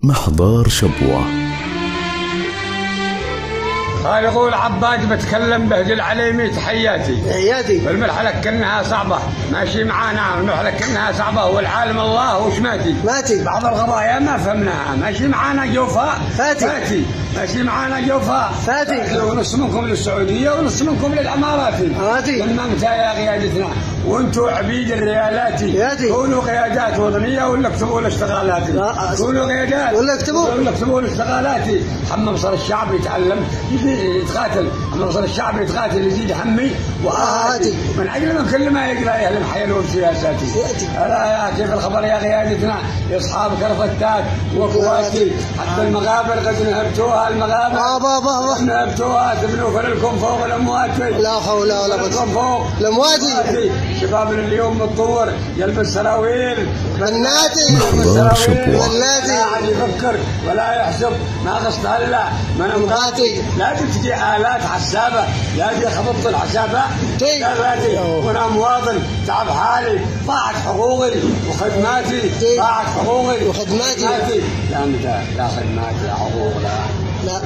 محضار شبوة. قال يقول عباد بتكلم بهدل عليمي تحياتي والمرحلة كأنها صعبة ماشي معانا، المرحلة كأنها صعبة والعالم الله وش ماتي بعض القضايا ما فهمناها ماشي معانا جوفاء فاتي ماشي معانا جوفاء فاتي ونص منكم للسعودية ونص منكم للاماراتي لما متى يا قيادتنا وانتوا عبيد الريالاتي كونوا قيادات وطنية ولا اكتبوا الاشتغالاتي كونوا قيادات ولا اكتبوا الاشتغالاتي. حمى مصر الشعب يتعلم يتقاتل، حمى مصر الشعب يتقاتل يزيد همي وآهاتي من اجل من كل ما يقرا يهلم حيل سياساتي. ألا كيف الخبر يا قيادتنا يا اصحاب كرفتات وكواتي حتى المغابر قد نهبتوها المغابر نهبتوها تبنوا فرلكم فوق الاموات لا حول ولا قوة فوق الاموات. شبابنا اليوم متطور يلبس سراويل بناتي لا عاد يفكر ولا يحسب ما قصد هلا من امراتي لازم تجي آلات حسابة لازم خبطت الحسابة لازم وانا مواطن تعب حالي ضاعت حقوقي وخدماتي ضاعت حقوقي وخدماتي لا متى لا خدمات لا حقوق لا